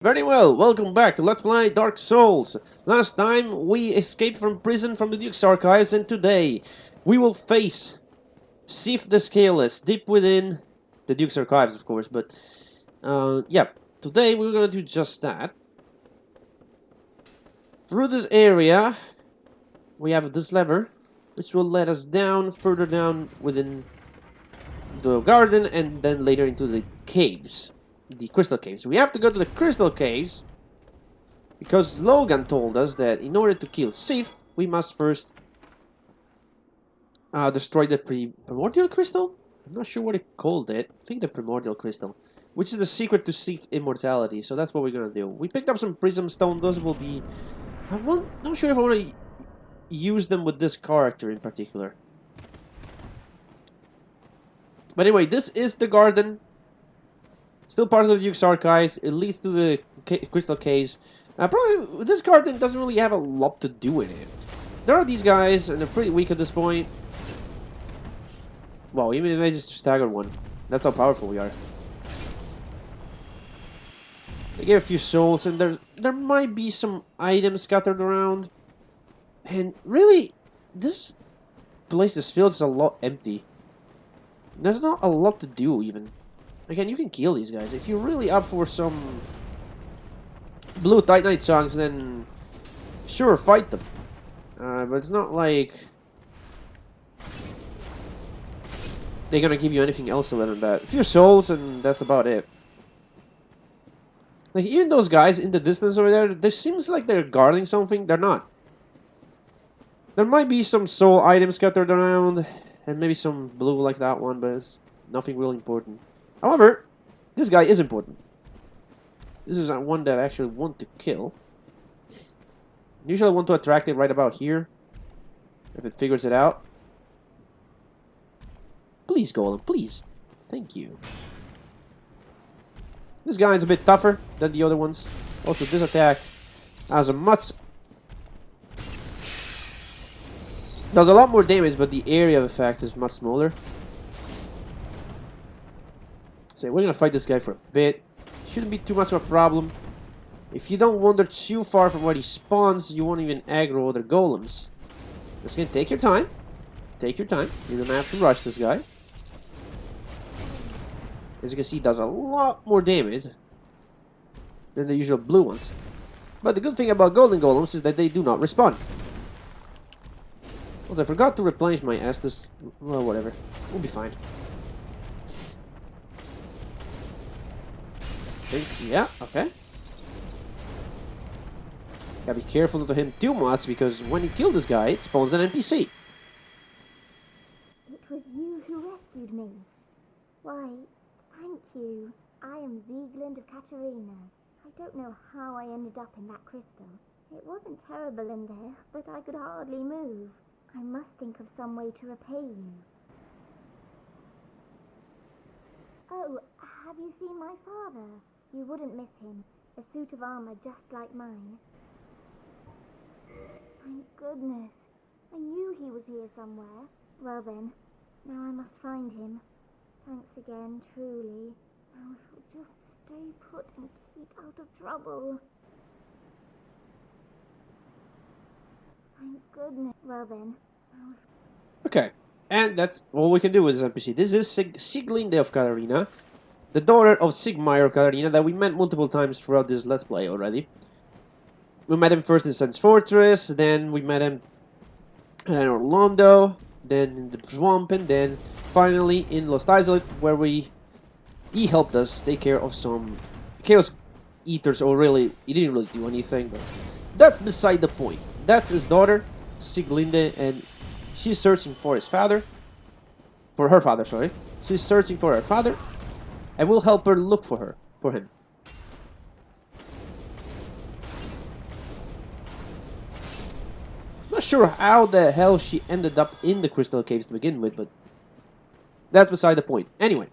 Very well, welcome back to Let's Play Dark Souls. Last time we escaped from prison from the Duke's Archives, and today we will face Seath the Scaleless deep within the Duke's Archives, of course, but yeah, today we're gonna do just that. Through this area, we have this lever, which will let us down, further down within the garden, and then later into the caves. The crystal caves. We have to go to the crystal caves because Logan told us that in order to kill Seath, we must first destroy the primordial crystal? I'm not sure what he called it. I think the primordial crystal, which is the secret to Seath immortality. So that's what we're gonna do. We picked up some prism stone. Those will be... I'm not sure if I want to use them with this character in particular. But anyway, this is the garden. Still part of the Duke's Archives. It leads to the crystal caves. Probably this garden doesn't really have a lot to do in it. There are these guys, and they're pretty weak at this point. Wow, even if they just stagger one. That's how powerful we are. They gave a few souls, and there might be some items scattered around. And really, this place just feels a lot empty. There's not a lot to do, even. Again, you can kill these guys. If you're really up for some blue Titanite songs, then sure, fight them. But it's not like they're gonna give you anything else other than that. A few souls, and that's about it. Like, even those guys in the distance over there, there seems like they're guarding something. They're not. There might be some soul items scattered around, and maybe some blue like that one, but it's nothing really important. However, this guy is important. This is one that I actually want to kill. Usually I want to attract it right about here. If it figures it out. Please, Golem, please. Thank you. This guy is a bit tougher than the other ones. Also, this attack has a much... does a lot more damage, but the area of effect is much smaller. So we're gonna fight this guy for a bit. Shouldn't be too much of a problem. If you don't wander too far from where he spawns, you won't even aggro other golems. Just gonna take your time. Take your time. You don't have to rush this guy. As you can see, he does a lot more damage than the usual blue ones. But the good thing about golden golems is that they do not respawn. Also, I forgot to replenish my Estus. Well, whatever. We'll be fine. Yeah, okay. Gotta be careful not to hit him too much, because when you kill this guy, it spawns an NPC. It was you who rescued me. Why, thank you. I am Sieglinde of Katarina. I don't know how I ended up in that crystal. It wasn't terrible in there, but I could hardly move. I must think of some way to repay you. Oh, have you seen my father? You wouldn't miss him. A suit of armor just like mine. Thank goodness. I knew he was here somewhere. Well then, now I must find him. Thanks again, truly. Now I shall just stay put and keep out of trouble. Thank goodness. Well then, now... Okay, and that's all we can do with this NPC. This is Sieglinde of Katarina, the daughter of Sigmar of Katarina, that we met multiple times throughout this Let's Play already. We met him first in Sun's Fortress, then we met him in Orlando, then in the Swamp, and then finally in Lost Isolate, where he helped us take care of some Chaos Eaters, or really, he didn't really do anything, but that's beside the point. That's his daughter, Sieglinde, and she's searching for his father. For her father, sorry. She's searching for her father, and we'll help her look for him. Not sure how the hell she ended up in the crystal caves to begin with, but that's beside the point. Anyway,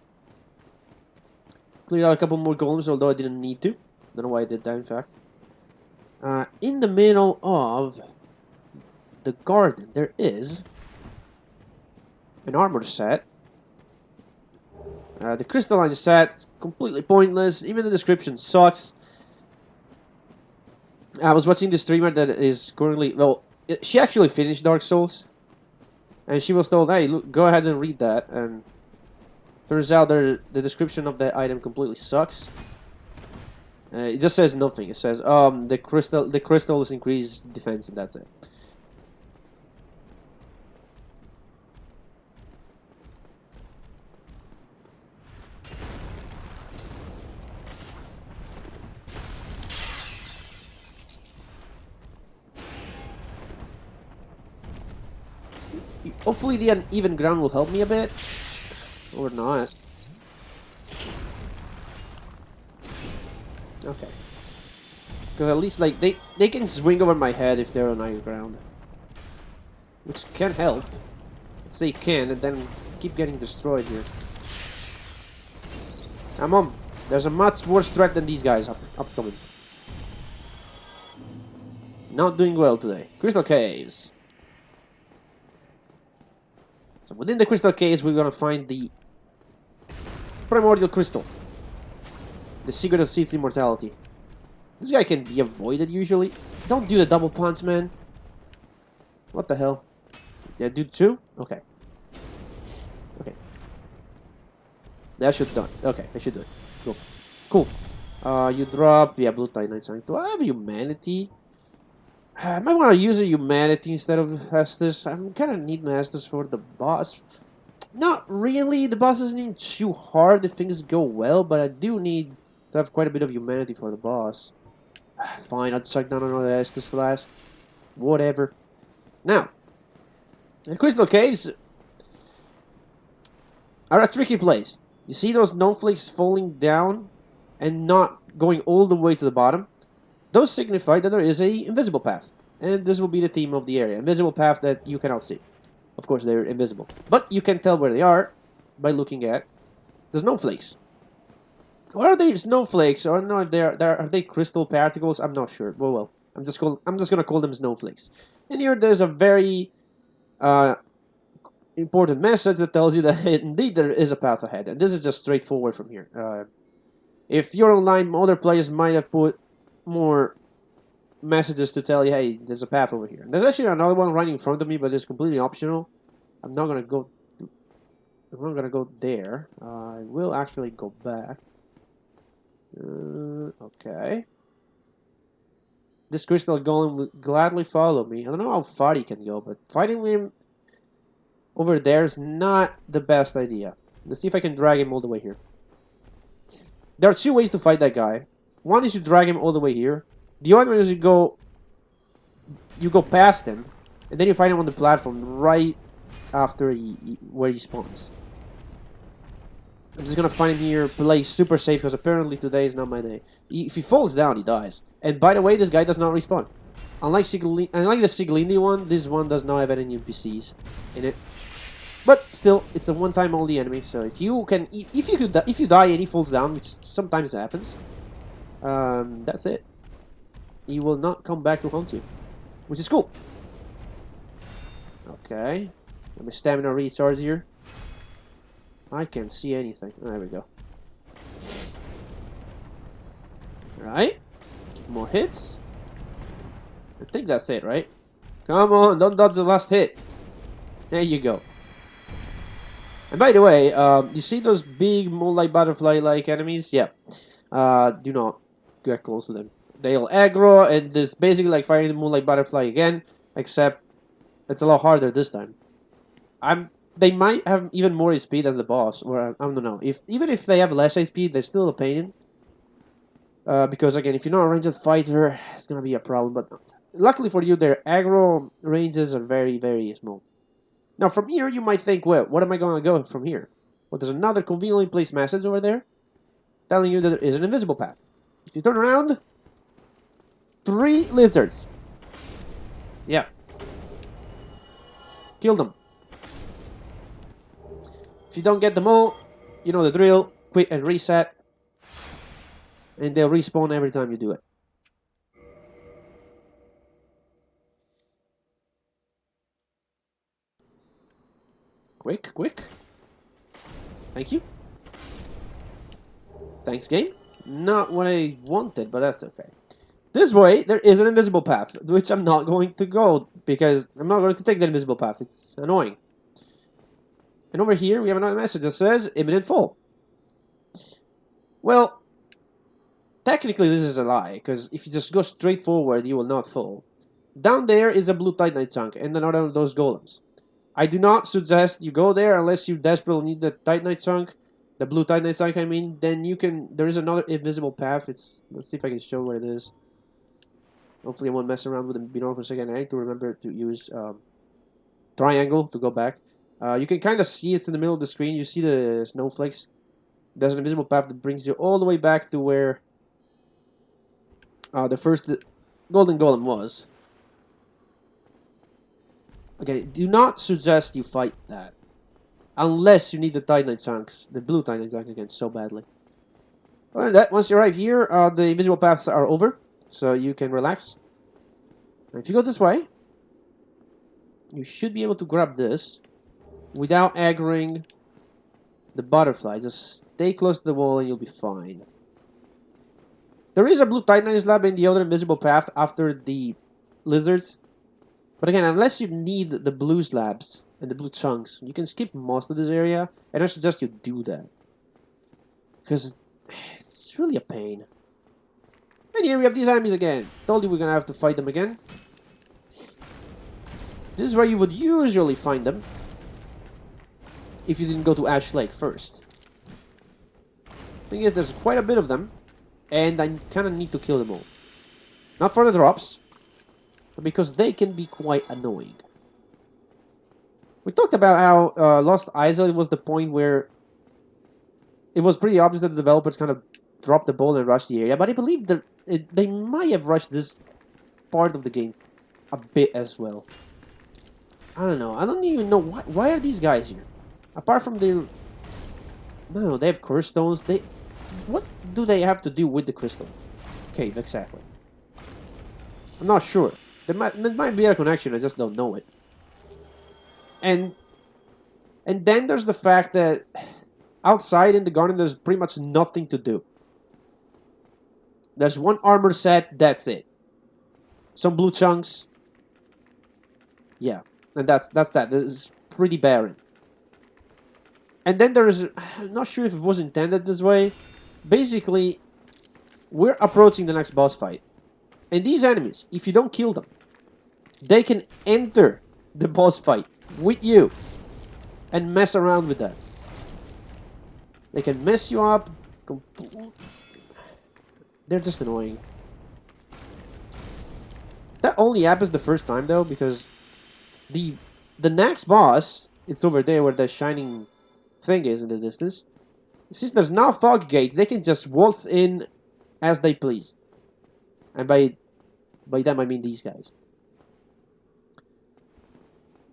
cleared out a couple more golems, although I didn't need to. Don't know why I did that, in fact. In the middle of the garden, there is an armor set. The crystalline set is completely pointless. Even the description sucks. I was watching the streamer that is currently... Well, she actually finished Dark Souls. And she was told, hey, look, go ahead and read that. And turns out the description of the item completely sucks. It just says nothing. It says, the crystals increase defense, and that's it. Hopefully the uneven ground will help me a bit. Or not. Okay. Because at least, like, they can swing over my head if they're on higher ground. Which can help. Let's say can, and then keep getting destroyed here. Come on. There's a much worse threat than these guys upcoming. Not doing well today. Crystal Caves. So within the Crystal Caves, we're gonna find the Primordial Crystal. The secret of Seath's immortality. This guy can be avoided usually. Don't do the double punch, man. What the hell? Yeah, do two? Okay. Okay. That should do it. Okay, I should do it. Cool. Cool. You drop... Yeah, blue tie 9. Do I have humanity? I might want to use a humanity instead of Estus. I'm kind of need my Estus for the boss. Not really. The boss isn't too hard if things go well, but I do need to have quite a bit of humanity for the boss. Fine, I'll suck down another Estus flask. Whatever. Now, the Crystal Caves are a tricky place. You see those snowflakes falling down and not going all the way to the bottom? Those signify that there is a invisible path. And this will be the theme of the area. Invisible path that you cannot see. Of course, they're invisible. But you can tell where they are by looking at the snowflakes. Or are they snowflakes? Or no, if are they crystal particles? I'm not sure. Well, I'm just gonna call them snowflakes. And here there's a very important message that tells you that indeed there is a path ahead. And this is just straightforward from here. If you're online, other players might have put more messages to tell you, hey, there's a path over here. There's actually another one right in front of me, but it's completely optional. I'm not gonna go there. I will actually go back. Okay. This crystal golem will gladly follow me. I don't know how far he can go, but fighting him over there is not the best idea. Let's see if I can drag him all the way here. There are two ways to fight that guy. One is you drag him all the way here. The other one is you go past him, and then you find him on the platform right after where he spawns. I'm just gonna find him here, play super safe, because apparently today is not my day. If he falls down, he dies. And by the way, this guy does not respawn. Unlike the Sieglinde one, this one does not have any NPCs in it. But still, it's a one-time only enemy. So if you die and he falls down, which sometimes happens, that's it. He will not come back to haunt you, which is cool. Okay, let me stamina recharge here. I can't see anything. There we go. Right, more hits. I think that's it, right? Come on, don't dodge the last hit. There you go. And by the way, you see those big moonlight butterfly-like enemies? Yeah. Do not get close to them. They'll aggro, and this basically like fighting the moonlight butterfly again, except it's a lot harder this time. They might have even more HP than the boss, or I don't know. Even if they have less HP, they're still a pain. Because again, if you're not a ranged fighter, it's gonna be a problem. But luckily for you, their aggro ranges are very, very small. Now from here, you might think, well, what am I gonna go from here? Well, there's another conveniently placed message over there, telling you that there is an invisible path. If you turn around, 3 lizards. Yeah. Kill them. If you don't get them all, you know the drill. Quit and reset. And they'll respawn every time you do it. Quick, quick. Thank you. Thanks, game. Not what I wanted, but that's okay. This way, there is an invisible path, which I'm not going to go, because I'm not going to take the invisible path. It's annoying. And over here, we have another message that says, imminent fall. Well, technically this is a lie, because if you just go straight forward, you will not fall. Down there is a blue Titanite chunk, and another of those golems. I do not suggest you go there unless you desperately need the Titanite chunk. The blue Titanite chunk, I mean. Then you can... There is another invisible path. Let's see if I can show where it is. Hopefully I won't mess around with the binoculars again. I need to remember to use triangle to go back. You can kind of see it's in the middle of the screen. You see the snowflakes. There's an invisible path that brings you all the way back to where the first golden golem was. Okay, do not suggest you fight that. Unless you need the Titanite chunks. The blue Titanite chunk again so badly. Other than that, once you arrive here, the invisible paths are over. So you can relax. And if you go this way, you should be able to grab this without aggroing the butterfly. Just stay close to the wall and you'll be fine. There is a blue Titanite slab in the other invisible path after the lizards. But again, unless you need the blue slabs and the blue chunks, you can skip most of this area. And I suggest you do that. Because it's really a pain. And here we have these enemies again. Told you we're gonna have to fight them again. This is where you would usually find them. If you didn't go to Ash Lake first. Thing is, there's quite a bit of them. And I kinda need to kill them all. Not for the drops. But because they can be quite annoying. We talked about how Lost Isle was the point where it was pretty obvious that the developers kind of dropped the ball and rushed the area. But I believe that they might have rushed this part of the game a bit as well. I don't know. I don't even know why are these guys here? Apart from their... No, they have curse stones. What do they have to do with the crystal cave exactly? I'm not sure. There might be a connection. I just don't know it. And then there's the fact that outside in the garden there's pretty much nothing to do. There's one armor set, that's it. Some blue chunks. Yeah, and that's that. This is pretty barren. And then there's... I'm not sure if it was intended this way. Basically, we're approaching the next boss fight. And these enemies, if you don't kill them, they can enter the boss fight with you and mess around with that. They can mess you up. They're just annoying. That only happens the first time though, because the next boss, it's over there where the shining thing is in the distance. Since there's no fog gate, they can just waltz in as they please. And by them I mean these guys.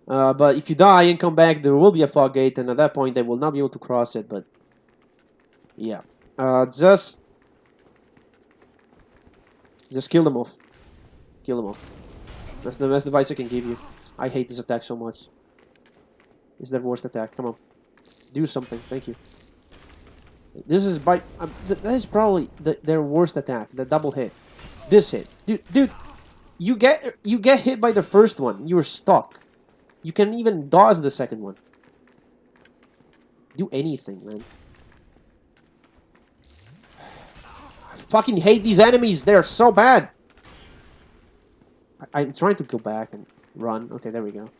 But if you die and come back, there will be a fog gate, and at that point they will not be able to cross it. But yeah, just kill them off. Kill them off. That's the best advice I can give you. I hate this attack so much. It's their worst attack. Come on, do something. Thank you. This is that is probably their worst attack. The double hit. This hit, dude. You get hit by the first one. You're stuck. You can even dodge the second one. Do anything, man. I fucking hate these enemies. They're so bad. I'm trying to go back and run. Okay, there we go.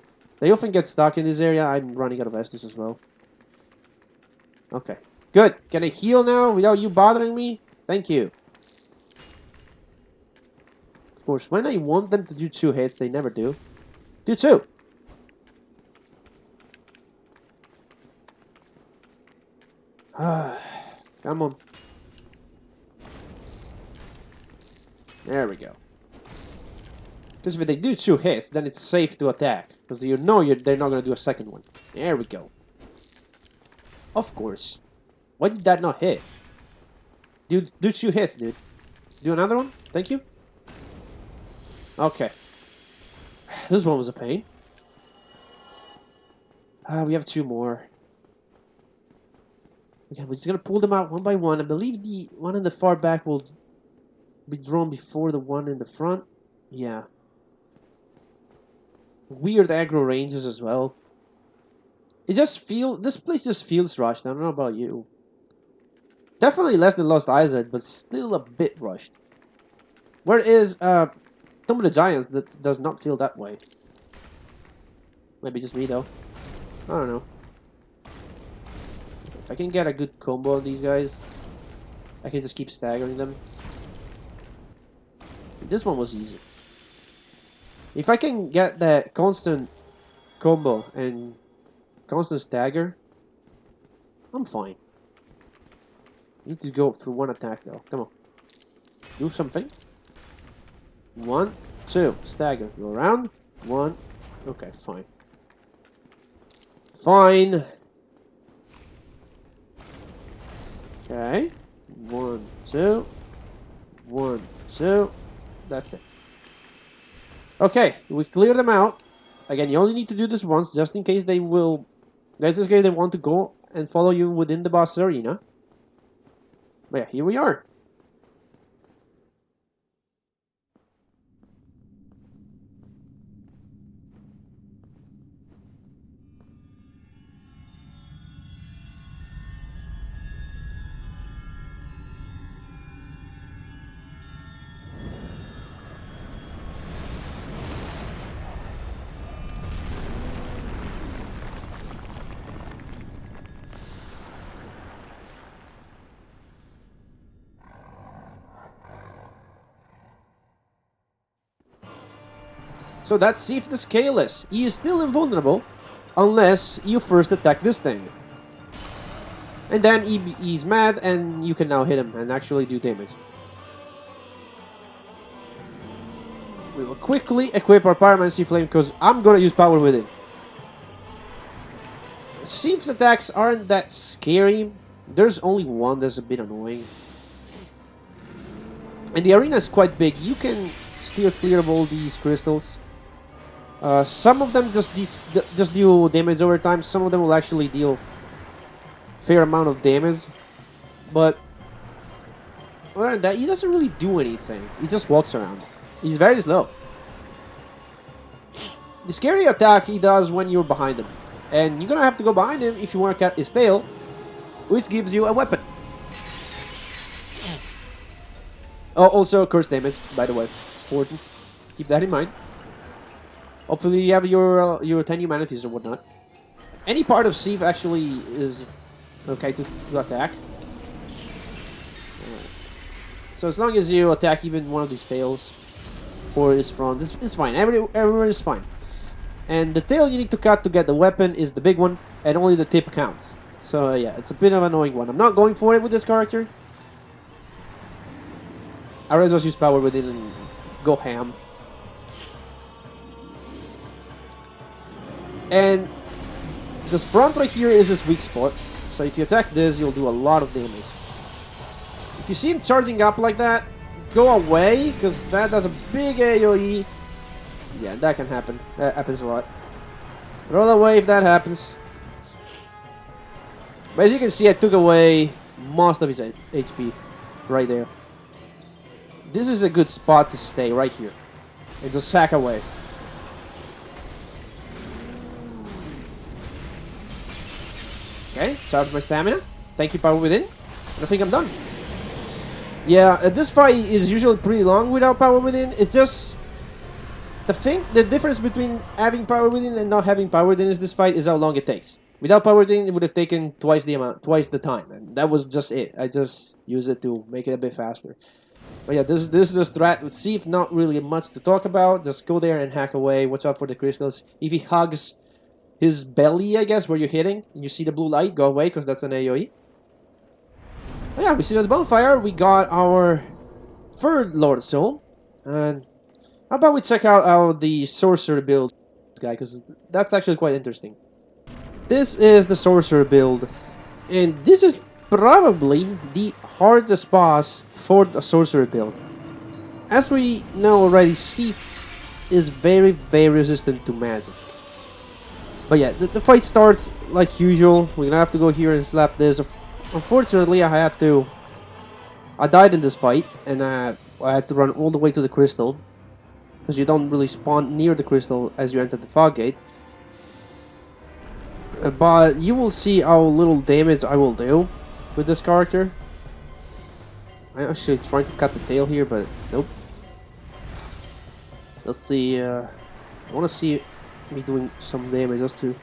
They often get stuck in this area. I'm running out of Estus as well. Okay. Good. Can I heal now without you bothering me? Thank you. Of course, when I want them to do 2 hits, they never do. Do 2. Come on. There we go. Because if they do 2 hits, then it's safe to attack. Because you know they're not going to do a second one. There we go. Of course. Why did that not hit? Dude, do 2 hits, dude. Do another one? Thank you. Okay. This one was a pain. We have 2 more. Again, we're just gonna pull them out one by one. I believe the one in the far back will be drawn before the one in the front. Yeah. Weird aggro ranges as well. It just feels... This place just feels rushed. I don't know about you. Definitely less than Lost Island, but still a bit rushed. Whereas, Tomb of the Giants, that does not feel that way. Maybe just me, though. I don't know. If I can get a good combo on these guys, I can just keep staggering them. This one was easy. If I can get that constant combo and constant stagger, I'm fine. Need to go through one attack though. Come on. Do something. 1, 2. Stagger. Go around. 1. Okay, fine. Fine. Okay. 1, 2. 1, 2. That's it. Okay, we clear them out. Again, you only need to do this once, just in case they will... Just in case they want to go and follow you within the boss arena. But yeah, here we are. So that's Seath the Scaleless. He is still invulnerable, unless you first attack this thing. And then he's mad, and you can now hit him and actually do damage. We will quickly equip our Pyromancy Flame, because I'm gonna use Power Within. Seath's attacks aren't that scary. There's only one that's a bit annoying. And the arena is quite big. You can steer clear of all these crystals. Some of them just deal damage over time. Some of them will actually deal fair amount of damage. But other than that, he doesn't really do anything. He just walks around. He's very slow. The scary attack he does when you're behind him. And you're gonna have to go behind him if you want to cut his tail, which gives you a weapon. Oh, also curse damage, by the way. Important. Keep that in mind. Hopefully you have your 10 humanities or whatnot. Any part of Seath actually is okay to attack. So as long as you attack even one of these tails or his front, it's fine. Everywhere is fine. And the tail you need to cut to get the weapon is the big one, and only the tip counts. So yeah, it's a bit of an annoying one. I'm not going for it with this character. I'd rather just use Power Within and go ham. And this front right here is his weak spot. So if you attack this, you'll do a lot of damage. If you see him charging up like that, go away, because that does a big AoE. Yeah, that can happen. That happens a lot. Roll away if that happens. But as you can see, I took away most of his HP right there. This is a good spot to stay, right here. And just sack away. Okay, charge my stamina. Thank you, Power Within. And I think I'm done. Yeah, this fight is usually pretty long without Power Within. It's just... The difference between having Power Within and not having Power Within is this fight is how long it takes. Without Power Within, it would have taken twice the time. And that was just it. I just used it to make it a bit faster. But yeah, this is the strat with Seath. Not really much to talk about. Just go there and hack away. Watch out for the crystals. If he hugs his belly, I guess, where you're hitting, and you see the blue light, go away, because that's an AoE. But yeah, we see at the bonfire, we got our third Lord Soul. And how about we check out how the Sorcerer build guy, because that's actually quite interesting. This is the Sorcerer build, and this is probably the hardest boss for the Sorcerer build. As we know already, Seath is very, very resistant to magic. But yeah, the fight starts like usual. We're gonna have to go here and slap this. Unfortunately, I died in this fight, and I had to run all the way to the crystal, because you don't really spawn near the crystal as you enter the fog gate. But you will see how little damage I will do with this character. I'm actually trying to cut the tail here, but nope. Let's see. I want to see me doing some damage just to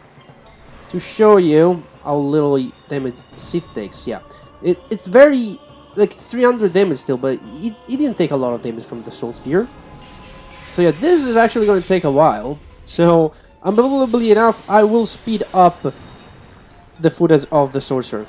show you how little damage Seath takes. Yeah, it's very like it's 300 damage still, but he didn't take a lot of damage from the Soul Spear. So yeah, this is actually going to take a while. So unbelievably enough, I will speed up the footage of the sorcerer.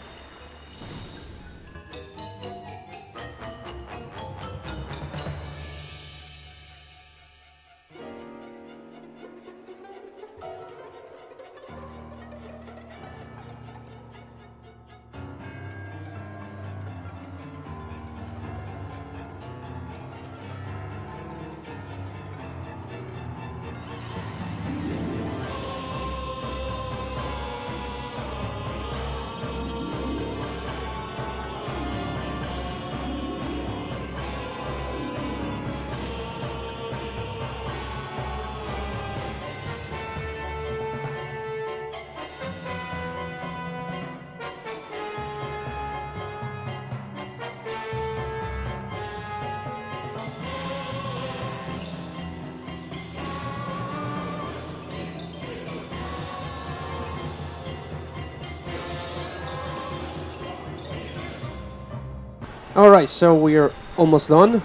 Alright, so we're almost done.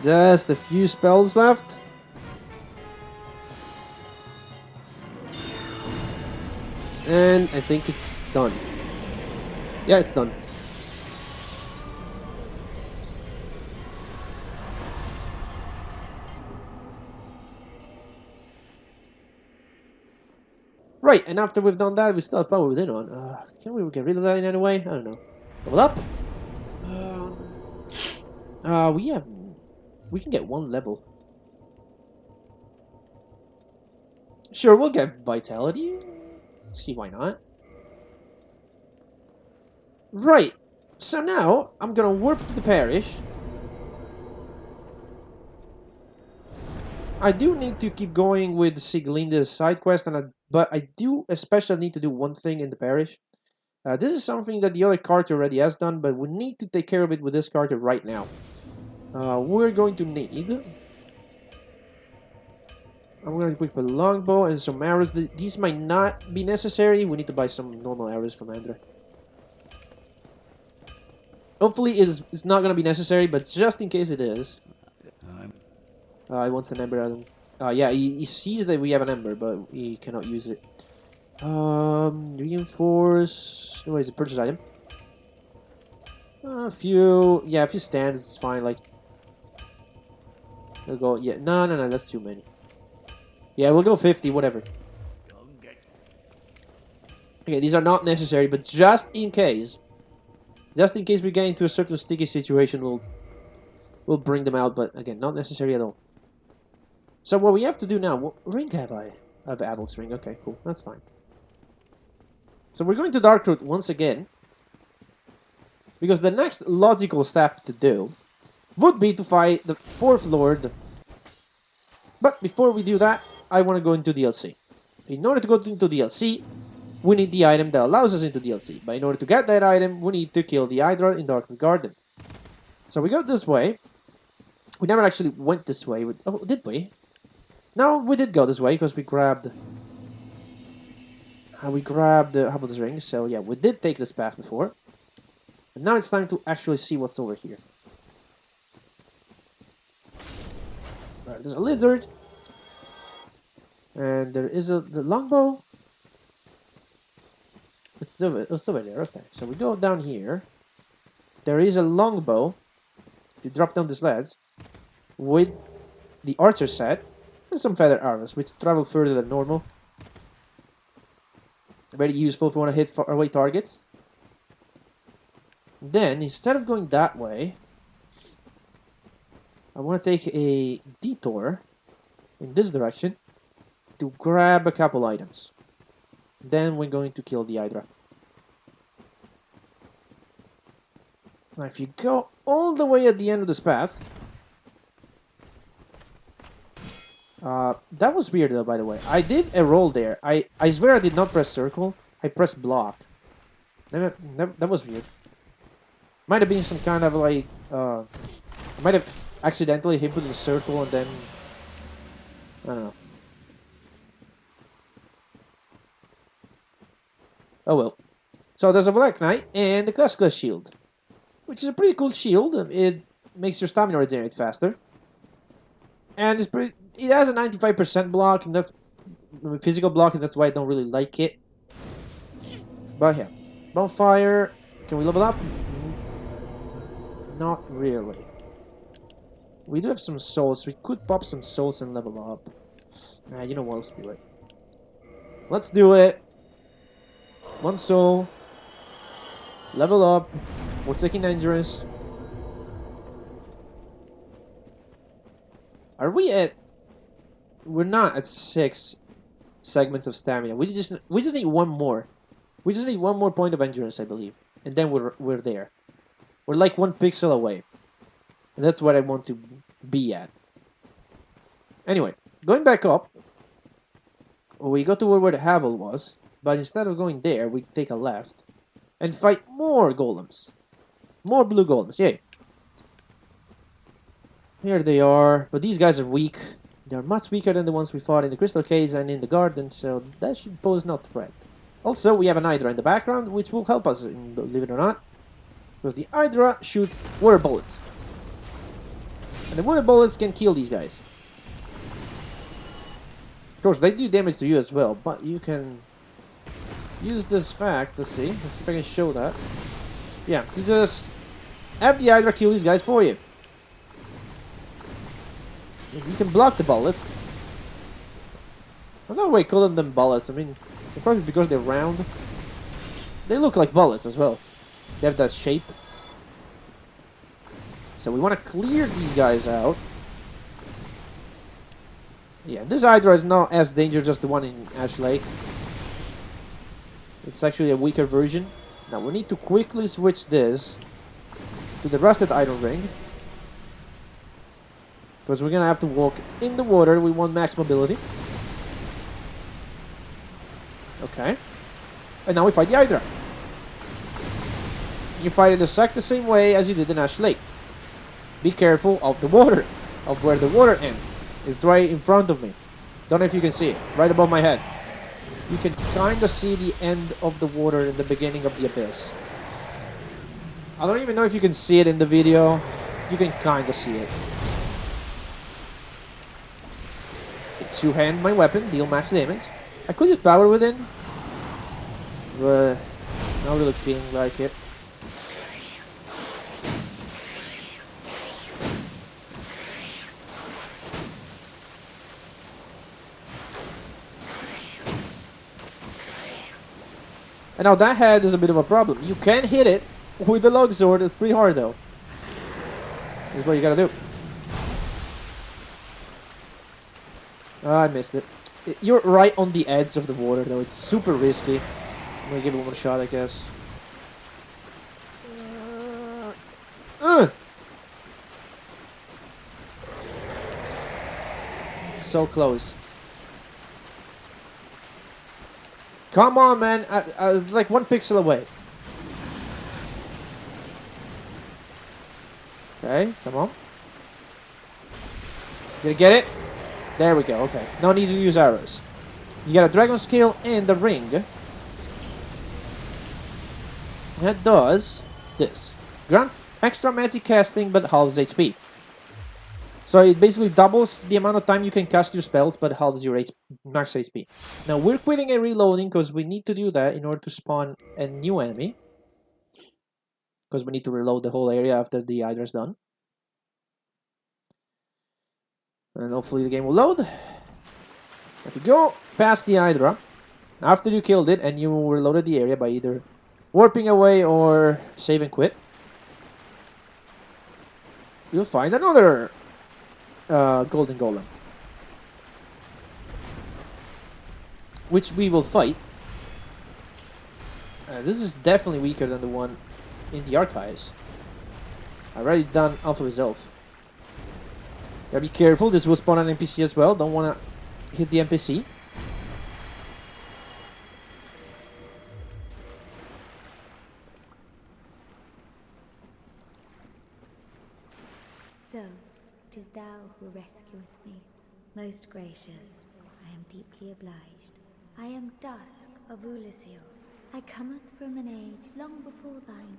Just a few spells left. And I think it's done. Yeah, it's done. Right, and after we've done that, we still have power within on. Can we get rid of that in any way? I don't know. Level up? We can get one level. Sure, we'll get vitality. See why not. Right. So now I'm gonna warp to the parish. I do need to keep going with Sieglinde's side quest, but I do especially need to do one thing in the parish. This is something that the other character already has done, but we need to take care of it with this character right now. We're going to need... I'm going to equip a longbow and some arrows. These might not be necessary. We need to buy some normal arrows from Hydra. Hopefully it's not going to be necessary, but just in case it is. He wants an ember item. Yeah, he sees that we have an ember, but he cannot use it. Reinforce... What is it? Purchase item. A few stands, it's fine, like... We'll go... Yeah, no, that's too many. Yeah, we'll go 50, whatever. Okay, these are not necessary, but just in case we get into a certain sticky situation, we'll bring them out, but again, not necessary at all. So what we have to do now... What ring have I? I have Adult's ring, okay, cool, that's fine. So we're going to Darkroot once again. Because the next logical step to do would be to fight the 4th Lord. But before we do that, I want to go into DLC. In order to go into DLC, we need the item that allows us into DLC. But in order to get that item, we need to kill the Hydra in Darkroot Garden. So we go this way. We never actually went this way. Oh, did we? No, we did go this way because we grabbed... the Hubbles ring, so yeah, we did take this path before. And now it's time to actually see what's over here. Right, there's a lizard. And there is the longbow. It's still over there, okay. So we go down here. There is a longbow. You drop down the sleds. With the archer set. And some feather arrows, which travel further than normal. Very useful if you want to hit far away targets. Then, instead of going that way, I want to take a detour in this direction to grab a couple items. Then we're going to kill the Hydra. Now, if you go all the way at the end of this path. That was weird though, by the way. I did a roll there. I swear I did not press circle. I pressed block. That was weird. Might have been some kind of like... I might have accidentally hit with the circle and then... I don't know. Oh well. So there's a Black Knight and the Classical Shield. Which is a pretty cool shield. It makes your stamina regenerate faster. And it's pretty... It has a 95% block, and that's... physical block, and that's why I don't really like it. But yeah. Bonfire. Can we level up? Not really. We do have some souls. We could pop some souls and level up. Nah, you know what? Let's do it. Let's do it. One soul. Level up. We're taking dangerous. Are we at... We're not at 6 segments of stamina. We just need one more. We just need one more point of endurance, I believe. And then we're there. We're like 1 pixel away. And that's what I want to be at. Anyway, going back up. We go to where the Havel was. But instead of going there, we take a left. And fight more golems. More blue golems, yay. Here they are. But these guys are weak. They're much weaker than the ones we fought in the Crystal Caves and in the Garden. So that should pose no threat. Also, we have an Hydra in the background, which will help us, believe it or not. Because the Hydra shoots water bullets. And the water bullets can kill these guys. Of course, they do damage to you as well, but you can use this fact. Let's see if I can show that. Yeah, to just have the Hydra kill these guys for you. You can block the bullets. I'm not really calling them bullets. I mean, probably because they're round. They look like bullets as well. They have that shape. So we want to clear these guys out. Yeah, this Hydra is not as dangerous as the one in Ash Lake. It's actually a weaker version. Now we need to quickly switch this to the Rusted Iron Ring. Because we're going to have to walk in the water. We want max mobility. Okay. And now we fight the Hydra. You fight it exactly the same way as you did in Ash Lake. Be careful of the water. Of where the water ends. It's right in front of me. Don't know if you can see it. Right above my head. You can kind of see the end of the water in the beginning of the abyss. I don't even know if you can see it in the video. You can kind of see it. Two-hand my weapon, deal max damage. I could use power within, but not really feeling like it. And now that head is a bit of a problem. You can hit it with the log sword. It's pretty hard though. This is what you gotta do. I missed it. You're right on the edge of the water, though. It's super risky. I'm gonna give it one more shot, I guess. So close. Come on, man. It's like 1 pixel away. Okay, come on. Gonna get it? There we go, okay. No need to use arrows. You got a dragon scale and the ring. That does this. Grants extra magic casting but halves HP. So it basically doubles the amount of time you can cast your spells but halves your max HP. Now we're quitting and reloading because we need to do that in order to spawn a new enemy. Because we need to reload the whole area after the Hydra's done. And hopefully the game will load. If you go past the Hydra, after you killed it and you reloaded the area by either warping away or save and quit, you'll find another golden golem. Which we will fight. This is definitely weaker than the one in the archives. Already done off of his elf. Gotta be careful, this will spawn an NPC as well. Don't wanna hit the NPC. So, 'tis thou who rescueth me. Most gracious, I am deeply obliged. I am Dusk of Ulasil. I cometh from an age long before thine.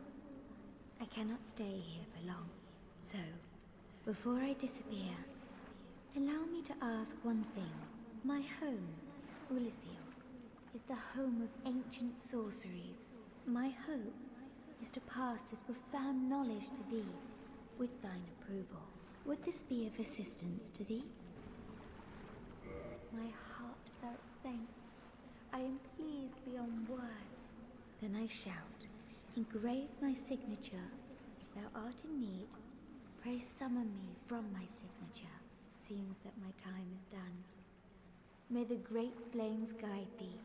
I cannot stay here for long. So, before I disappear, allow me to ask one thing. My home, Ulasil, is the home of ancient sorceries. My hope is to pass this profound knowledge to thee, with thine approval. Would this be of assistance to thee? My heartfelt thanks. I am pleased beyond words. Then I shout, engrave my signature. If thou art in need, pray summon me from my signature. Seems that my time is done. May the great flames guide thee.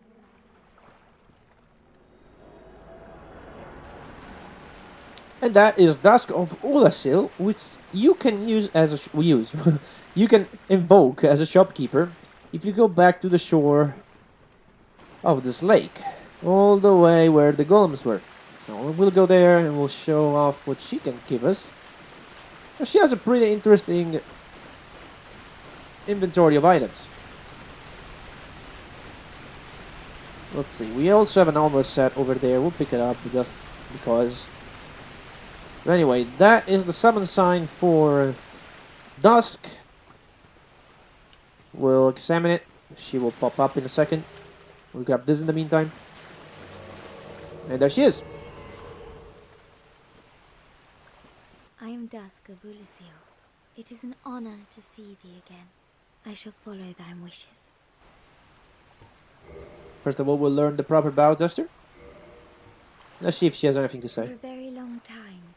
And that is Dusk of Ulasil, which you can use as a you can invoke as a shopkeeper if you go back to the shore of this lake, all the way where the golems were. So we'll go there and we'll show off what she can give us. She has a pretty interesting inventory of items. Let's see, we also have an armor set over there. We'll pick it up just because. But anyway, that is the summon sign for Dusk. We'll examine it. She will pop up in a second. We'll grab this in the meantime. And there she is. I am Dusk of Ulasil. It is an honor to see thee again. I shall follow thy wishes. First of all, we'll learn the proper bow gesture. Let's see if she has anything to For say. a very long time,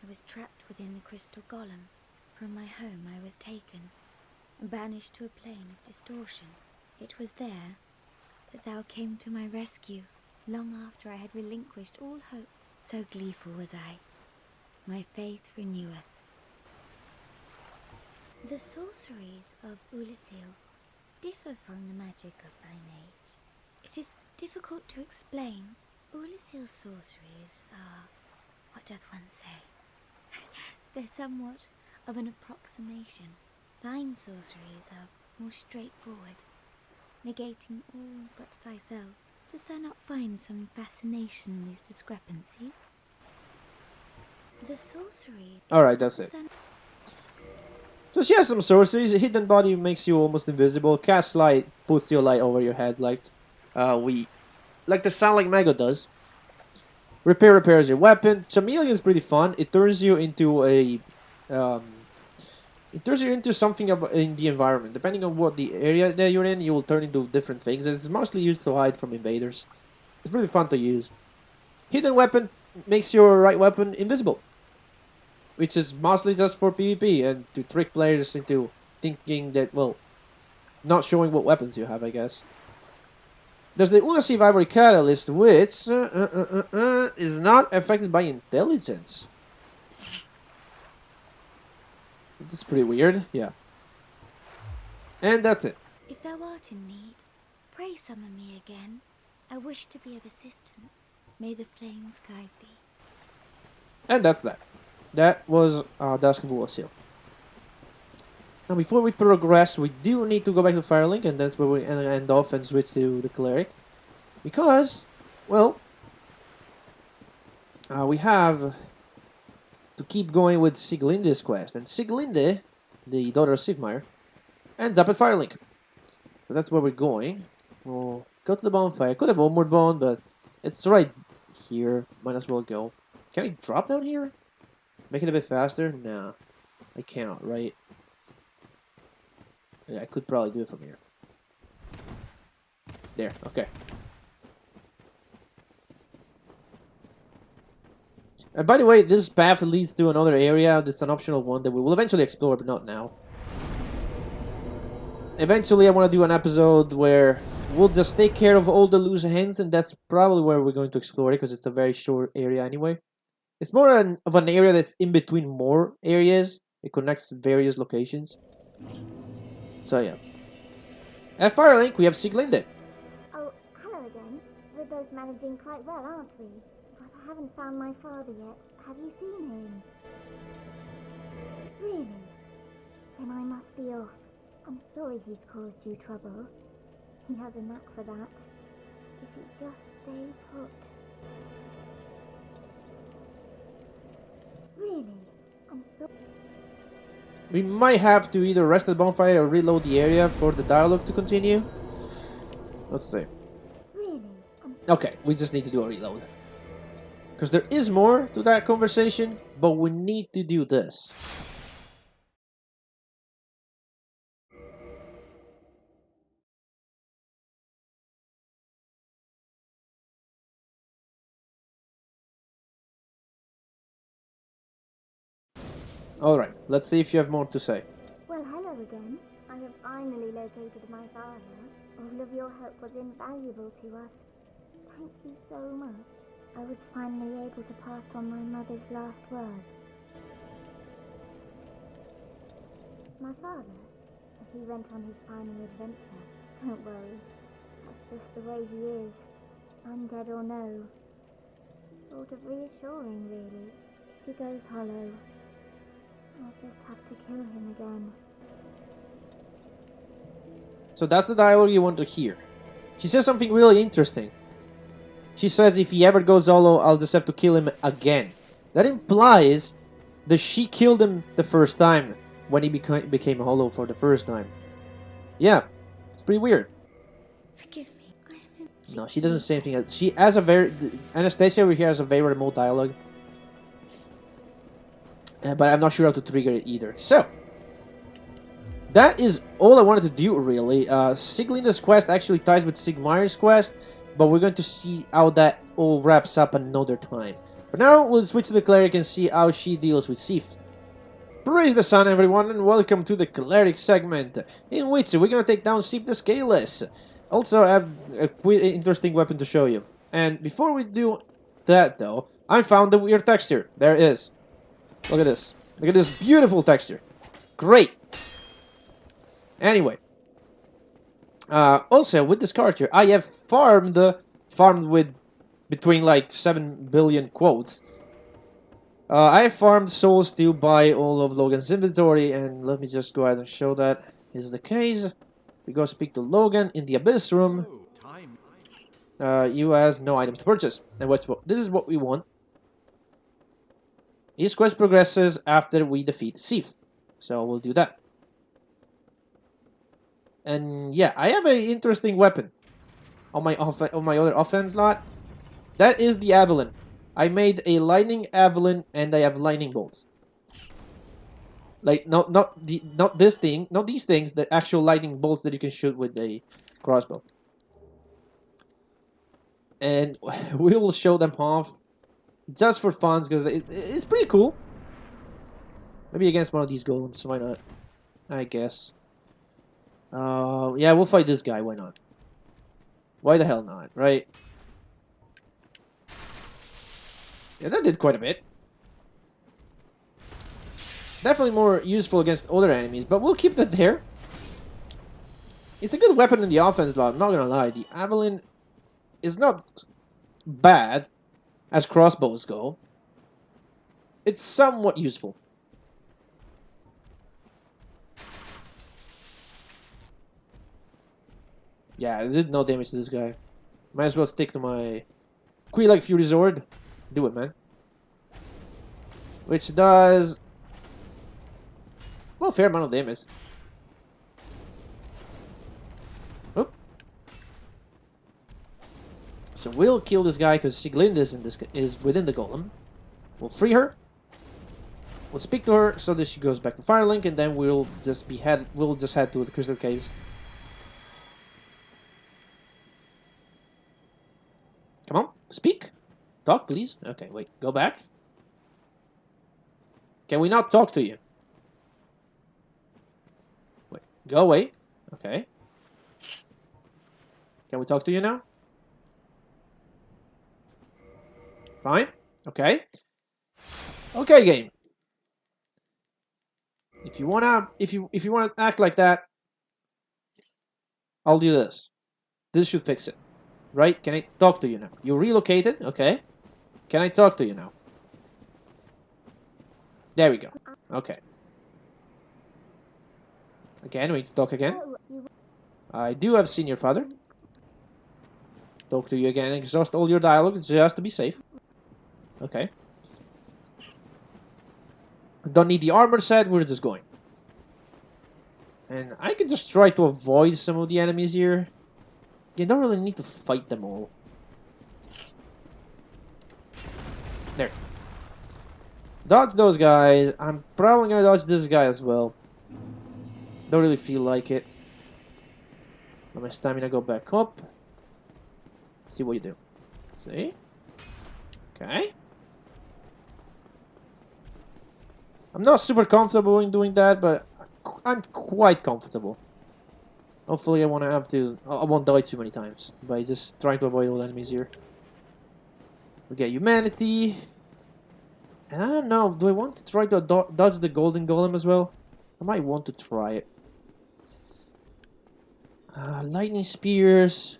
I was trapped within the crystal golem. From my home I was taken, and banished to a plane of distortion. It was there that thou came to my rescue, long after I had relinquished all hope. So gleeful was I. My faith reneweth. The sorceries of Ulasil differ from the magic of thine age. It is difficult to explain. Ulasil's sorceries are, what doth one say? They're somewhat of an approximation. Thine sorceries are more straightforward, negating all but thyself. Dost thou not find some fascination in these discrepancies? The sorcery... Alright, that's it. So she has some sorceries. Hidden body makes you almost invisible. Cast light puts your light over your head like the sound like Mago does. Repair repairs your weapon. Chameleon's pretty fun. It turns you into a something in the environment. Depending on what the area that you're in, you will turn into different things. It's mostly used to hide from invaders. It's really fun to use. Hidden weapon makes your right weapon invisible, which is mostly just for PvP and to trick players into thinking that, well, not showing what weapons you have, I guess. There's the Ulasil Ivory Catalyst, which is not affected by intelligence. This is pretty weird, yeah. And that's it. If thou art in need, pray summon me again. I wish to be of assistance. May the flames guide thee. And that's that. That was Dusk of Ulasil. Now before we progress, we do need to go back to Firelink, and that's where we end off and switch to the Cleric. Because, well, we have to keep going with Sieglinde's quest. And Sieglinde, the daughter of Sigmar, ends up at Firelink. So that's where we're going. We'll go to the bonfire. Could have Homeward Bone, but it's right here. Might as well go. Can I drop down here? Make it a bit faster? Nah. I cannot, right? Yeah, I could probably do it from here. There, okay. And by the way, this path leads to another area. That's an optional one that we will eventually explore, but not now. Eventually, I want to do an episode where we'll just take care of all the loose ends, and that's probably where we're going to explore it, because it's a very short area anyway. It's more of an area that's in between more areas. It connects various locations. So yeah. At Firelink, we have Sieglinde. Oh, hello again. We're both managing quite well, aren't we? But I haven't found my father yet. Have you seen him? Really? Then I must be off. I'm sorry he's caused you trouble. He has a knack for that. If you just stay put. Really? I'm so... We might have to either rest at the bonfire or reload the area for the dialogue to continue. Let's see. Really? Okay, we just need to do a reload. Because there is more to that conversation, but we need to do this. Alright, let's see if you have more to say. Well, hello again. I have finally located my father. All of your help was invaluable to us. Thank you so much. I was finally able to pass on my mother's last words. My father, he went on his final adventure. Don't worry. That's just the way he is. Undead or no. Sort of reassuring, really. He goes hollow. I'll just have to kill him again. So that's the dialogue you want to hear. She says something really interesting. She says if he ever goes hollow, I'll just have to kill him again. That implies that she killed him the first time when he became hollow for the first time. Yeah, it's pretty weird. Forgive me. I am in... No, she doesn't say anything else. She has a very... Anastasia over here has a very remote dialogue. But I'm not sure how to trigger it either. So, that is all I wanted to do, really. Sieglinde's quest actually ties with Sigmayr's quest, but we're going to see how that all wraps up another time. But now, we'll switch to the Cleric and see how she deals with Seath. Praise the sun, everyone, and welcome to the Cleric segment, in which we're going to take down Seath the Scaleless. Also, I have a interesting weapon to show you. And before we do that, though, I found the weird texture. There it is. Look at this. Look at this beautiful texture. Great. Anyway. Also, with this character, I have farmed with between like 7 billion quotes. I have farmed souls to buy all of Logan's inventory, and let me just go ahead and show that is the case. We go speak to Logan in the Abyss room. You has no items to purchase. And this is what we want. His quest progresses after we defeat Seath. So we'll do that. And yeah, I have an interesting weapon on my other offense slot. That is the Javelin. I made a lightning Javelin and I have lightning bolts. Like not these things, the actual lightning bolts that you can shoot with a crossbow. And we will show them off. Just for fun, because it's pretty cool. Maybe against one of these golems, why not? I guess. Yeah, we'll fight this guy, why not? Why the hell not, right? Yeah, that did quite a bit. Definitely more useful against other enemies, but we'll keep that there. It's a good weapon in the offense slot, I'm not gonna lie. The Javelin is not bad as crossbows go. It's somewhat useful. Yeah, I did no damage to this guy. Might as well stick to my Queen-like Fury Sword. Do it, man. Which does... well, a fair amount of damage. Oop. So we'll kill this guy because Sieglinde is within the golem. We'll free her. We'll speak to her so that she goes back to Firelink, and then we'll just head to the Crystal Caves. Come on, speak. Talk, please. Okay, wait. Go back. Can we not talk to you? Wait. Go away. Okay. Can we talk to you now? Fine. Okay. Okay, game. If you wanna act like that, I'll do this. This should fix it. Right? Can I talk to you now? You relocated? Okay. Can I talk to you now? There we go. Okay. Again, we need to talk again. I do have seen your father. Talk to you again. Exhaust all your dialogue just to be safe. Okay. Don't need the armor set. We're just going. And I can just try to avoid some of the enemies here. You don't really need to fight them all. There. Dodge those guys. I'm probably gonna dodge this guy as well. Don't really feel like it. Let my stamina go back up. See what you do. See? Okay. I'm not super comfortable in doing that, but I'm quite comfortable. Hopefully I won't die too many times by just trying to avoid all enemies here. We get humanity. And I don't know, do I want to try to dodge the golden golem as well? I might want to try it. Lightning spears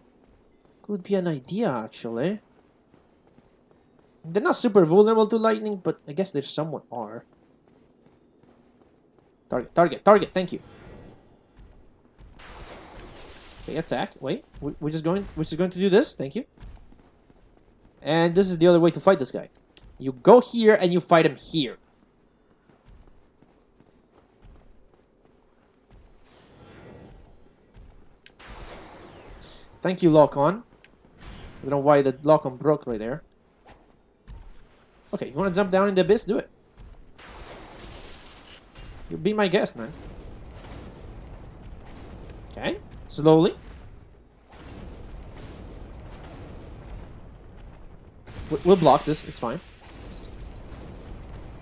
could be an idea, actually. They're not super vulnerable to lightning, but I guess they somewhat are. Target, thank you. Okay, attack. Wait, we're just going to do this, thank you. And this is the other way to fight this guy. You go here and you fight him here. Thank you, lock-on. I don't know why the lock-on broke right there. Okay, you want to jump down in the abyss? Do it. You be my guest, man. Okay, slowly. We'll block this, it's fine.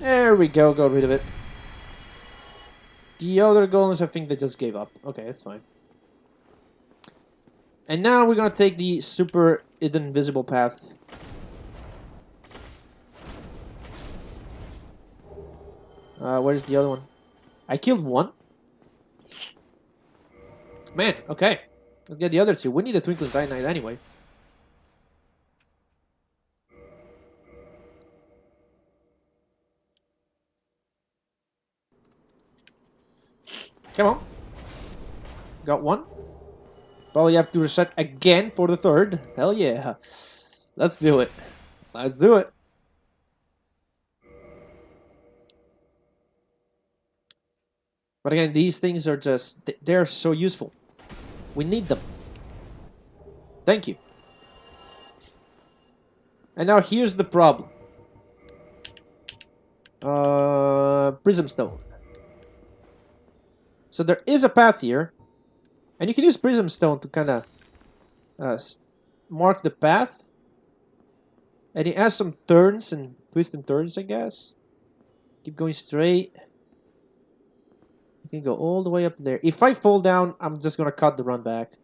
There we go, got rid of it. The other golems, I think they just gave up. Okay, that's fine. And now we're gonna take the super hidden invisible path. Where's the other one? I killed one. Man, okay. Let's get the other two. We need a Twinkling Titanite anyway. Come on. Got one. Probably have to reset again for the third. Hell yeah. Let's do it. Let's do it. But again, these things are just... they're so useful. We need them. Thank you. And now here's the problem. Prism Stone. So there is a path here. And you can use Prism Stone to kind of mark the path. And it has some turns and twists and turns, I guess. Keep going straight. You can go all the way up there. If I fall down, I'm just gonna cut the run back.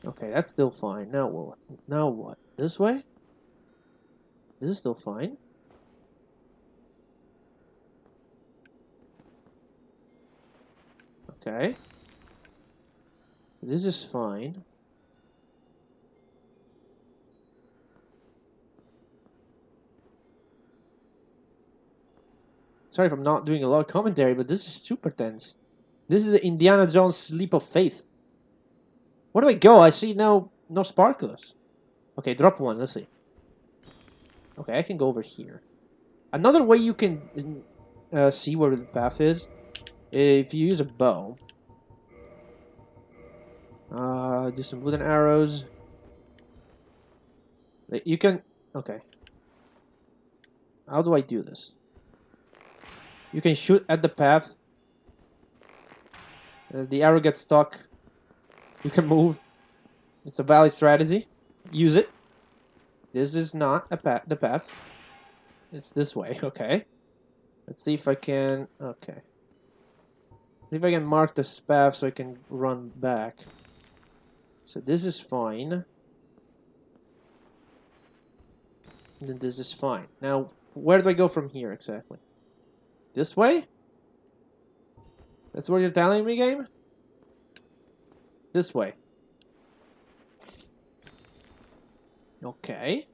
Okay, that's still fine. Now what? Now what? This way? This is still fine. Okay. This is fine. Sorry if I'm not doing a lot of commentary, but this is super tense. This is the Indiana Jones leap of faith. Where do I go? I see no sparklers. Okay, drop one. Let's see. Okay, I can go over here. Another way you can see where the path is, if you use a bow. Do some wooden arrows. You can... Okay. How do I do this? You can shoot at the path. The arrow gets stuck. You can move. It's a valid strategy. Use it. This is not the path. It's this way. Okay. Let's see if I can... Okay. See if I can mark this path so I can run back. So this is fine. then this is fine. Now, where do I go from here exactly? This way? That's what you're telling me, game? This way. Okay.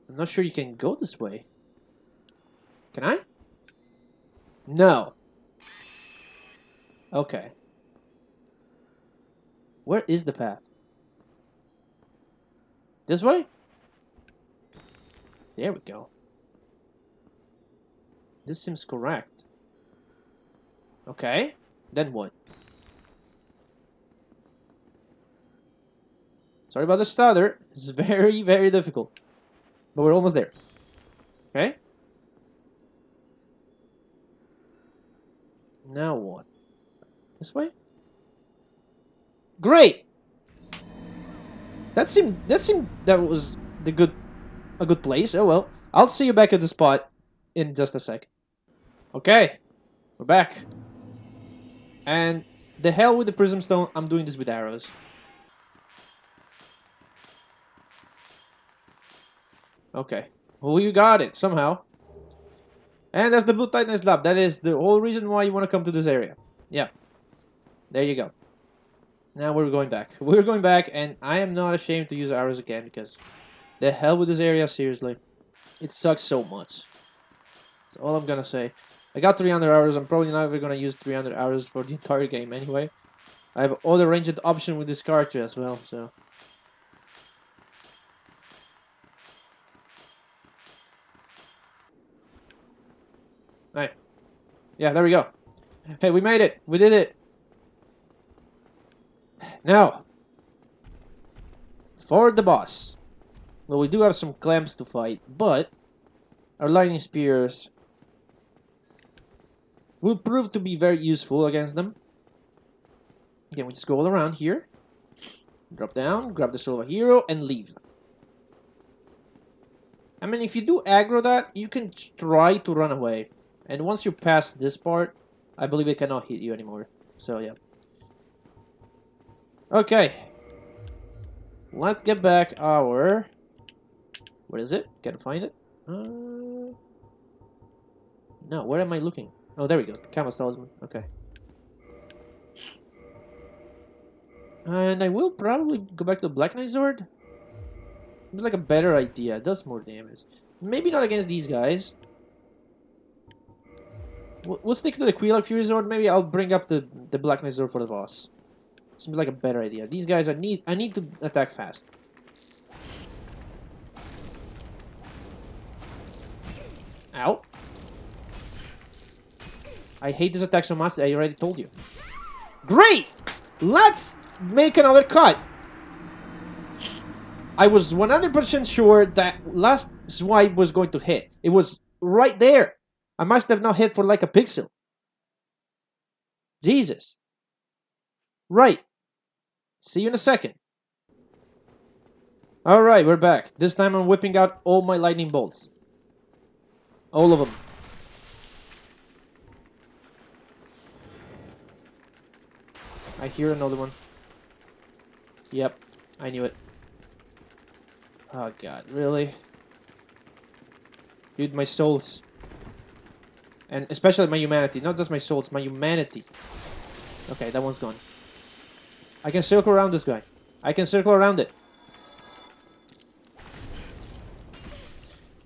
I'm not sure you can go this way. Can I? No. Okay. Where is the path? This way? There we go. This seems correct. Okay. Then what? Sorry about the stutter. It's very, very difficult. But we're almost there. Okay? Now what? This way? Great! That was a good place. Oh well. I'll see you back at the spot in just a sec. Okay. We're back. And the hell with the prism stone, I'm doing this with arrows. Okay. Well, you got it, somehow. And there's the Blue Titan's Lab. That is the whole reason why you want to come to this area. Yeah. There you go. Now we're going back. We're going back, and I am not ashamed to use arrows again, because the hell with this area, seriously. It sucks so much. That's all I'm gonna say. I got 300 arrows. I'm probably not ever gonna use 300 arrows for the entire game anyway. I have other ranged option with this character as well, so... Right. Yeah, there we go. Hey, we made it. We did it. Now, for the boss. Well, we do have some clamps to fight, but our lightning spears will prove to be very useful against them. Again, we just go all around here. Drop down, grab the soul of a hero, and leave. I mean, if you do aggro that, you can try to run away. And once you pass this part, I believe it cannot hit you anymore. So, yeah. Okay. Let's get back our... What is it? Can I find it? No, where am I looking? Oh, there we go. The Camel's Talisman. Okay. And I will probably go back to Black Knight Sword. It's like a better idea. It does more damage. Maybe not against these guys. We'll stick to the Quelaag Fury Sword. Maybe I'll bring up the Black Knight Sword for the boss. Seems like a better idea. These guys I need to attack fast. Ow. I hate this attack so much that I already told you. Great! Let's make another cut. I was 100% sure that last swipe was going to hit. It was right there. I must have not hit for like a pixel. Jesus. Right. See you in a second. Alright, we're back. This time I'm whipping out all my lightning bolts. All of them. I hear another one. Yep, I knew it. Oh god, really? Dude, my souls. And especially my humanity. Not just my souls, my humanity. Okay, that one's gone. I can circle around this guy. I can circle around it.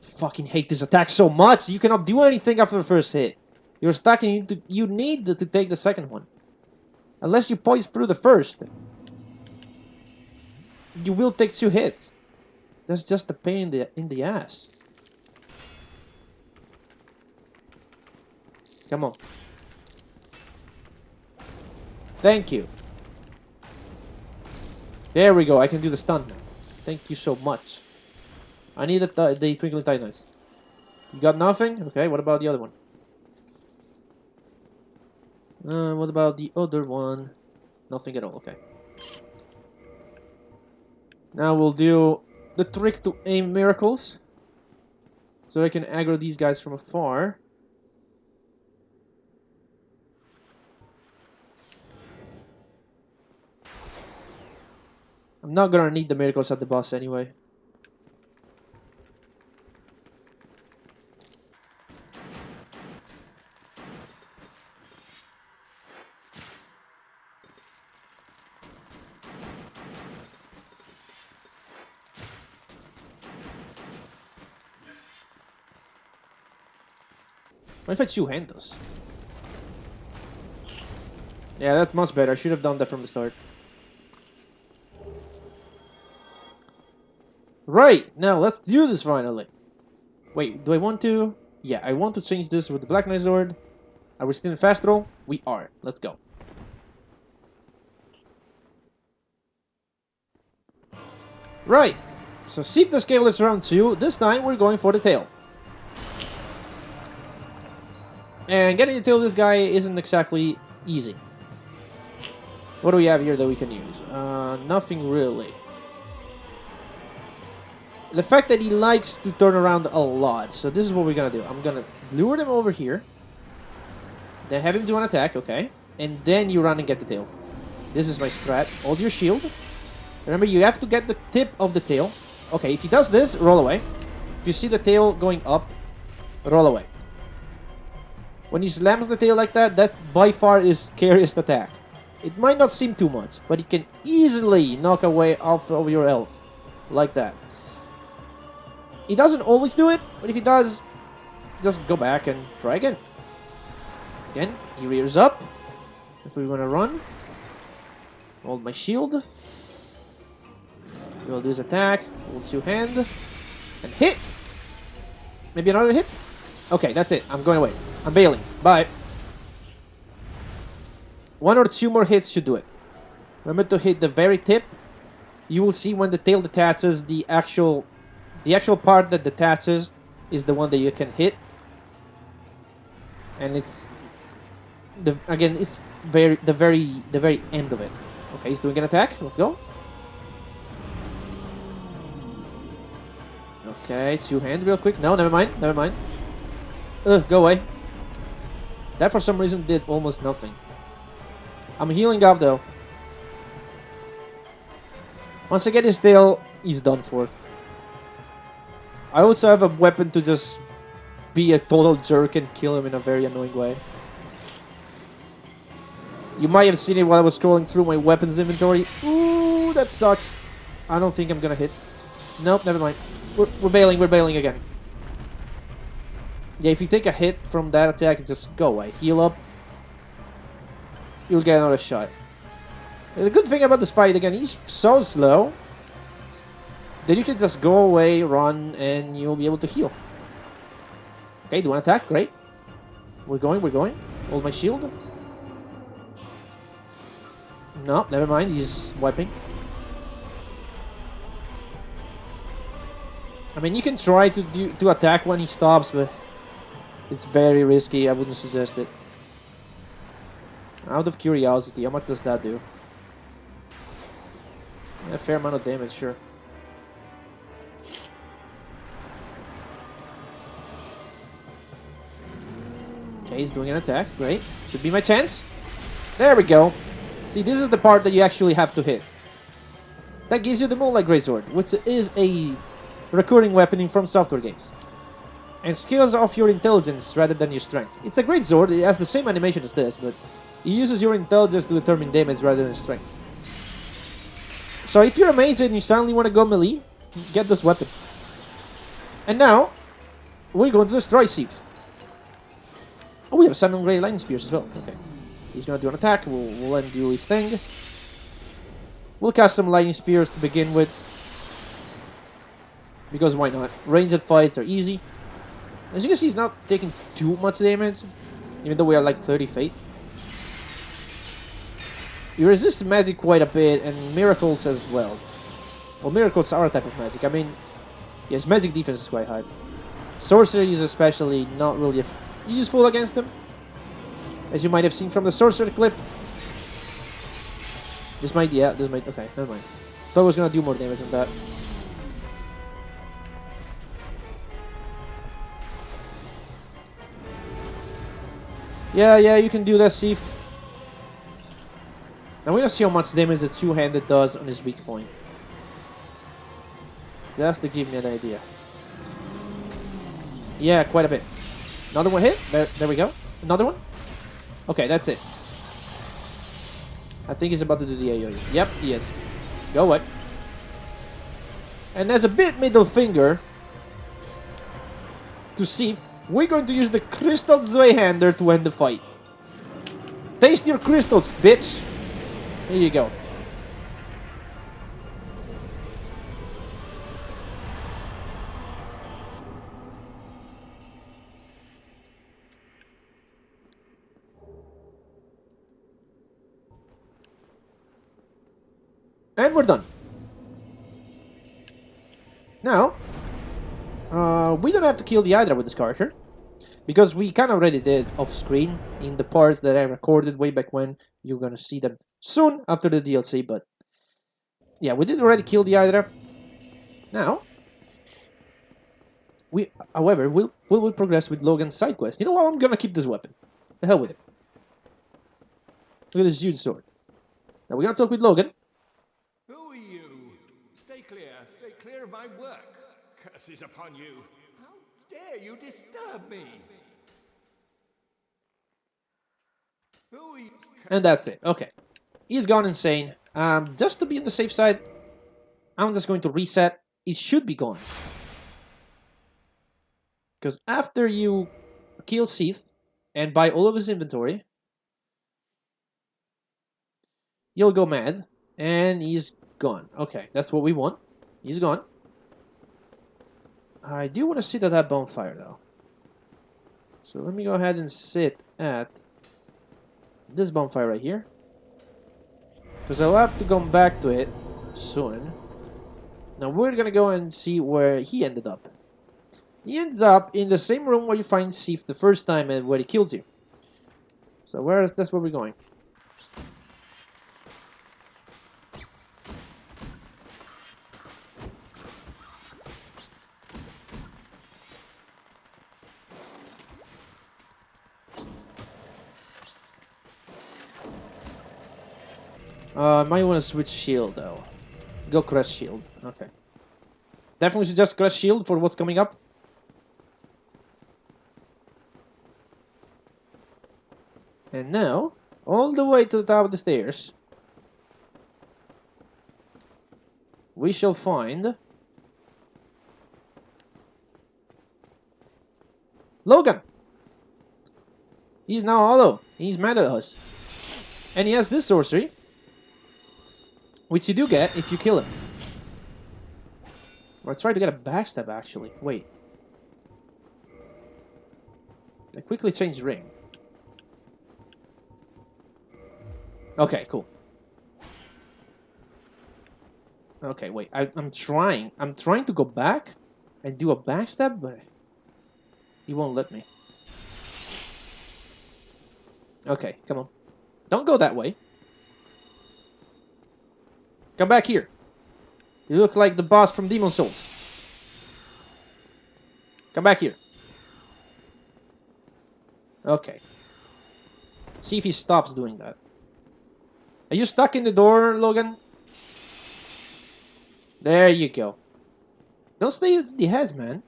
Fucking hate this attack so much. You cannot do anything after the first hit. You're stuck and you need to take the second one. Unless you poise through the first. You will take 2 hits. That's just a pain in the ass. Come on. Thank you. There we go. I can do the stun now. Thank you so much. I need the Twinkling Titans. You got nothing? Okay, what about the other one? What about the other one? Nothing at all, okay. Now we'll do the trick to aim miracles. So I can aggro these guys from afar. I'm not gonna need the miracles at the boss anyway. What if I two-hand this? Yeah, that's much better. I should have done that from the start. Right, now let's do this finally. Wait, do I want to? Yeah, I want to change this with the Black Knight Sword. Are we still in fast roll? We are. Let's go. Right, so Seath the Scaleless round 2. This time we're going for the tail. And getting the tail of this guy isn't exactly easy. What do we have here that we can use? Nothing really. The fact that he likes to turn around a lot. So this is what we're gonna do. I'm gonna lure them over here. Then have him do an attack, okay. And then you run and get the tail. This is my strat. Hold your shield. Remember, you have to get the tip of the tail. Okay, if he does this, roll away. If you see the tail going up, roll away. When he slams the tail like that, that's by far his scariest attack. It might not seem too much, but he can easily knock away off of your health. Like that. He doesn't always do it, but if he does, just go back and try again. Again, he rears up. That's where we're gonna run. Hold my shield. We'll do his attack. Hold two-hand. And hit! Maybe another hit? Okay, that's it. I'm going away. I'm bailing. Bye. 1 or 2 more hits should do it. Remember to hit the very tip. You will see when the tail detaches, the actual part that detaches is the one that you can hit. And it's the very end of it. Okay, he's doing an attack. Let's go. Okay, two-hand real quick. No, never mind. Never mind. Go away. That for some reason did almost nothing. I'm healing up though. Once I get his tail, he's done for. I also have a weapon to just be a total jerk and kill him in a very annoying way. You might have seen it while I was scrolling through my weapons inventory. Ooh, that sucks. I don't think I'm gonna hit. Nope, never mind. We're bailing again. Yeah, if you take a hit from that attack, just go away. Heal up. You'll get another shot. The good thing about this fight, again, he's so slow that you can just go away, run, and you'll be able to heal. Okay, do an attack. Great. We're going. Hold my shield. No, never mind. He's wiping. I mean, you can try to attack when he stops, but it's very risky. I wouldn't suggest it. Out of curiosity, how much does that do? A fair amount of damage, sure. Okay, he's doing an attack. Great. Should be my chance. There we go. See, this is the part that you actually have to hit. That gives you the Moonlight Greatsword, which is a recurring weapon in FromSoftware games. And scales off your intelligence rather than your strength. It's a great sword. It has the same animation as this, but it uses your intelligence to determine damage rather than strength. So if you're a mage and you suddenly want to go melee, get this weapon. And now, we're going to destroy Seath. Oh, we have 7 Grey Lightning Spears as well. Okay. He's going to do an attack. We'll let him do his thing. We'll cast some Lightning Spears to begin with. Because why not? Ranged fights are easy. As you can see, he's not taking too much damage. Even though we are like 30 faith. You resist magic quite a bit, and miracles as well. Well, miracles are a type of magic. I mean, yes, magic defense is quite high. Sorcery is especially not really useful against them. As you might have seen from the sorcerer clip. This might, okay, never mind. Thought I was gonna do more damage than that. Yeah, you can do that, Seath. I'm gonna see how much damage the two-handed does on his weak point. Just to give me an idea. Yeah, quite a bit. Another one hit. There we go. Another one. Okay, that's it. I think he's about to do the AoE. Yep, he is. Go away. And as a bit middle finger to Seath, we're going to use the Crystal Zweihander to end the fight. Taste your crystals, bitch! Here you go. And we're done. Now, we don't have to kill the Hydra with this character, because we kind of already did off-screen in the parts that I recorded way back when. You're gonna see them soon after the DLC, but yeah, we did already kill the Hydra. Now, however, we'll progress with Logan's side quest. You know what? I'm gonna keep this weapon. The hell with it. Look at this huge sword. Now we're gonna talk with Logan. Who are you? Stay clear of my work. Curses upon you. How dare you disturb me? Who are you? And that's it. Okay. He's gone insane. Just to be on the safe side, I'm just going to reset. It should be gone. Because after you kill Seath and buy all of his inventory, you'll go mad. And he's gone. Okay, that's what we want. He's gone. I do want to sit at that bonfire, though. So let me go ahead and sit at this bonfire right here. Because I'll have to come back to it soon. Now we're going to go and see where he ended up. He ends up in the same room where you find Seath the first time and where he kills you. So that's where we're going. Might want to switch shield though. Go crush shield. Okay. Definitely should just crush shield for what's coming up. And now, all the way to the top of the stairs, we shall find Logan. He's now hollow. He's mad at us. And he has this sorcery, which you do get if you kill him. Let's try to get a backstab, actually. Wait. I quickly change ring. Okay, cool. Okay, wait. I'm trying. I'm trying to go back and do a backstab, but he won't let me. Okay, come on. Don't go that way. Come back here. You look like the boss from Demon Souls. Come back here. Okay. See if he stops doing that. Are you stuck in the door, Logan? There you go. Don't stay with the heads, man.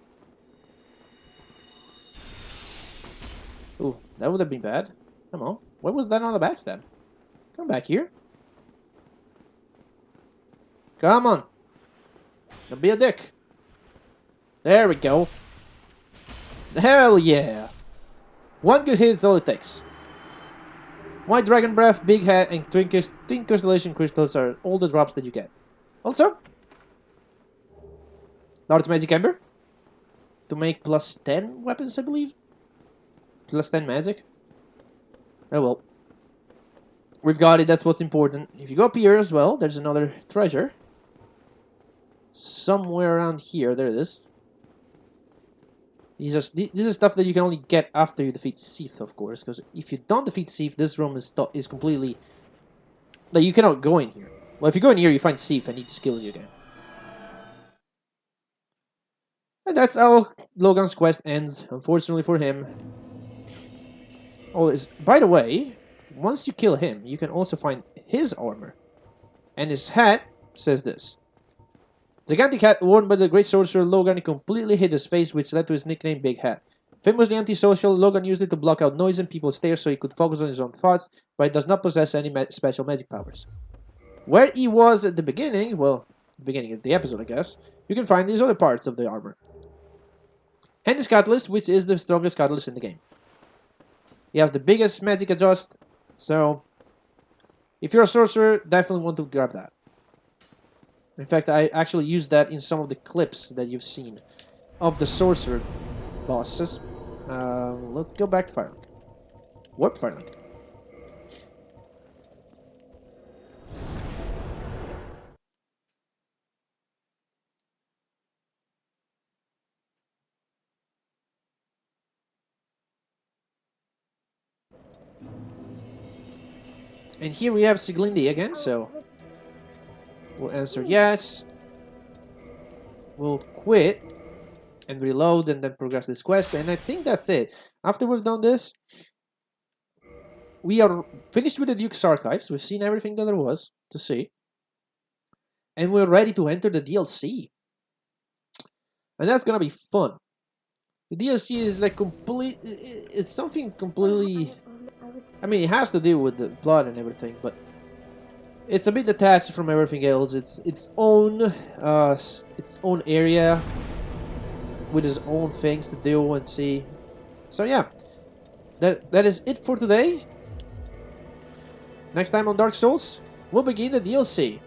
Ooh, that would have been bad. Come on. What was that on the backstab? Come back here. Come on. Don't be a dick. There we go. Hell yeah. One good hit is all it takes. White Dragon Breath, Big Head, and Twin Constellation Crystals are all the drops that you get. Also, Large Magic Ember. To make plus 10 weapons, I believe. Plus 10 magic. Oh well. We've got it, that's what's important. If you go up here as well, there's another treasure. Somewhere around here, there it is. This is stuff that you can only get after you defeat Seath, of course. Because if you don't defeat Seath, this room is completely... Like, you cannot go in here. Well, if you go in here, you find Seath and he just kills you again. And that's how Logan's quest ends, unfortunately for him. Oh, by the way, once you kill him, you can also find his armor. And his hat says this. gigantic hat worn by the great sorcerer Logan completely hid his face, which led to his nickname Big Hat. Famously antisocial, Logan used it to block out noise and people's stares so he could focus on his own thoughts, but he does not possess any special magic powers. Where he was at the beginning, well, the beginning of the episode, I guess, you can find these other parts of the armor. And his catalyst, which is the strongest catalyst in the game. He has the biggest magic adjust, so if you're a sorcerer, definitely want to grab that. In fact, I actually used that in some of the clips that you've seen of the sorcerer bosses. Let's go back to Firelink. Warp Firelink. And here we have Sieglinde again, so we'll answer yes. We'll quit and reload and then progress this quest, and I think that's it. After we've done this, we are finished with the Duke's Archives. We've seen everything that there was to see, and we're ready to enter the DLC. And that's gonna be fun. The DLC is like it's something completely, I mean, it has to do with the plot and everything, but it's a bit detached from everything else. It's its own area with its own things to do and see. So yeah, that is it for today. Next time on Dark Souls, we'll begin the DLC.